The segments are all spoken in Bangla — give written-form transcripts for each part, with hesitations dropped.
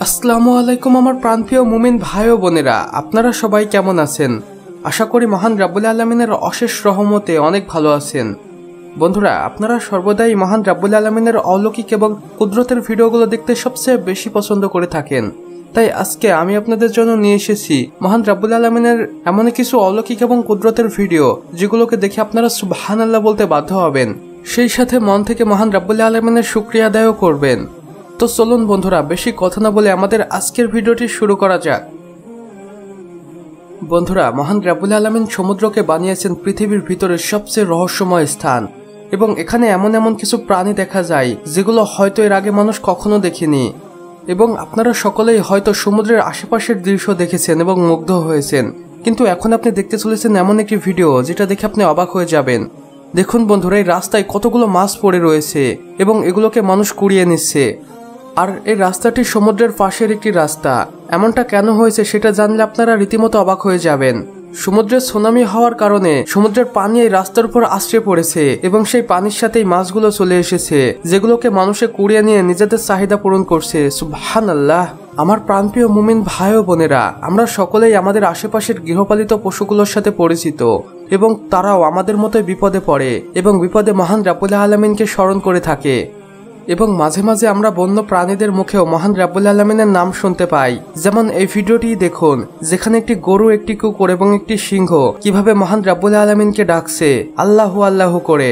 আসসালামু আলাইকুম আমার প্রাণপ্রিয় মুমিন ভাই ও বোনেরা, আপনারা সবাই কেমন আছেন? আশা করি মহান রাব্বুল আলামিনের অশেষ রহমতে অনেক ভালো আছেন। বন্ধুরা, আপনারা সর্বদাই মহান রাব্বুল আলামিনের অলৌকিক এবং কুদরতের ভিডিওগুলো দেখতে সবচেয়ে বেশি পছন্দ করে থাকেন। তাই আজকে আমি আপনাদের জন্য নিয়ে এসেছি মহান রাব্বুল আলামিনের এমন কিছু অলৌকিক এবং কুদরতের ভিডিও যেগুলোকে দেখে আপনারা সুবহানাল্লাহ বলতে বাধ্য হবেন, সেই সাথে মন থেকে মহান রাব্বুল আলামিনের শুকরিয়া আদায়ও করবেন। তো চলুন বন্ধুরা, বেশি কথা না বলে আমাদের আজকের ভিডিওটি শুরু করা যাক। বন্ধুরা, মহান রাব্বুল আলামিন সমুদ্রকে বানিয়েছেন পৃথিবীর ভিতরে সবচেয়ে রহস্যময় স্থান, এবং এখানে এমন এমন কিছু প্রাণী দেখা যায় যেগুলো হয়তো এর আগে মানুষ কখনো দেখেনি। এবং আপনারা সকলেই হয়তো সমুদ্রের আশেপাশের দৃশ্য দেখেছেন এবং মুগ্ধ হয়েছেন, কিন্তু এখন আপনি দেখতে চলেছেন এমন একটি ভিডিও যেটা দেখে আপনি অবাক হয়ে যাবেন। দেখুন বন্ধুরা, এই রাস্তায় কতগুলো মাছ পড়ে রয়েছে এবং এগুলোকে মানুষ কুড়িয়ে নিচ্ছে। আর এই রাস্তাটি সমুদ্রের পাশের একটি রাস্তা। এমনটা কেন হয়েছে সেটা জানলে আপনারা রীতিমতো অবাক হয়ে যাবেন। সমুদ্রের সুনামি হওয়ার কারণে সমুদ্রের পানি এই রাস্তার উপর আশ্রে পড়েছে এবং সেই পানির সাথেই মাছগুলো চলে এসেছে, যেগুলোকে মানুষে কুড়িয়ে নিয়ে নিজেদের চাহিদা পূরণ করছে। সুবহানাল্লাহ। আমার প্রাণপ্রিয় মুমিন ভাই ও বোনেরা, আমরা সকলেই আমাদের আশেপাশের গৃহপালিত পশুগুলোর সাথে পরিচিত, এবং তারাও আমাদের মতোই বিপদে পড়ে এবং বিপদে মহান রাব্বুল আলামিনকে স্মরণ করে থাকে। এবং মাঝে মাঝে আমরা বন্য প্রাণীদের মুখেও মহান রাব্বুল আলামিনের নাম শুনতে পাই। যেমন এই ভিডিওটি দেখুন, যেখানে একটি গরু, একটি কুকুর এবং একটি সিংহ কিভাবে মহান রাব্বুল আলামিনকে ডাকছে আল্লাহু আল্লাহু করে।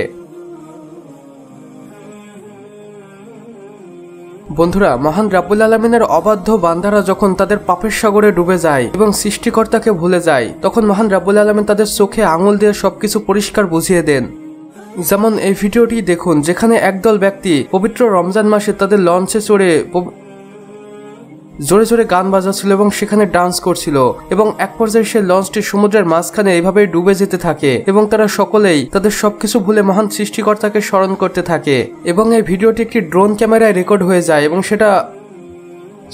বন্ধুরা, মহান রাব্বুল আলামিনের অবাধ্য বান্দারা যখন তাদের পাপের সাগরে ডুবে যায় এবং সৃষ্টিকর্তাকে ভুলে যায়, তখন মহান রাব্বুল আলামিন তাদের চোখে আঙুল দিয়ে সবকিছু পরিষ্কার বুঝিয়ে দেন। যেমন এই ভিডিওটি দেখুন, যেখানে একদল ব্যক্তি পবিত্র রমজান মাসে তাদের লঞ্চে চড়ে জোরে জোরে গান বাজাচ্ছিল এবং সেখানে ডান্স করছিল, এবং এক পর্যায়ে সেই লঞ্চটি সমুদ্রের মাঝখানে এভাবেই ডুবে যেতে থাকে এবং তারা সকলেই তাদের সবকিছু ভুলে মহান সৃষ্টিকর্তাকে স্মরণ করতে থাকে। এবং এই ভিডিওটি একটি ড্রোন ক্যামেরায় রেকর্ড হয়ে যায় এবং সেটা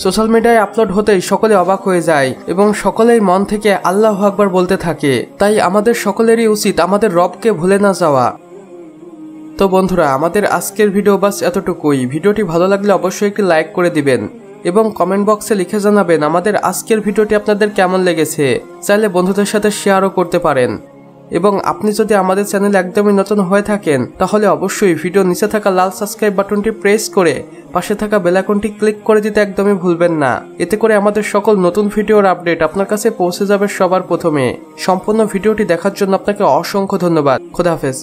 সোশ্যাল মিডিয়ায় আপলোড হতেই সকলে অবাক হয়ে যায় এবং সকলেই মন থেকে আল্লাহু আকবার বলতে থাকে। তাই আমাদের সকলেরই উচিত আমাদের রবকে ভুলে না যাওয়া। তো বন্ধুরা, আমাদের আজকের ভিডিও বাস এতটুকুই। ভিডিওটি ভালো লাগলে অবশ্যই একটি লাইক করে দিবেন এবং কমেন্ট বক্সে লিখে জানাবেন আমাদের আজকের ভিডিওটি আপনাদের কেমন লেগেছে। চাইলে বন্ধুদের সাথে শেয়ারও করতে পারেন। এবং আপনি যদি আমাদের চ্যানেলে একদমই নতুন হয়ে থাকেন, তাহলে অবশ্যই ভিডিও নিচে থাকা লাল সাবস্ক্রাইব বাটনটি প্রেস করে পাশে থাকা বেল আইকনটি ক্লিক করে দিতে একদমই ভুলবেন না। এতে করে আমাদের সকল নতুন ভিডিওর আপডেট আপনার কাছে পৌঁছে যাবে সবার প্রথমে। সম্পূর্ণ ভিডিওটি দেখার জন্য আপনাকে অসংখ্য ধন্যবাদ। খোদা হাফেজ।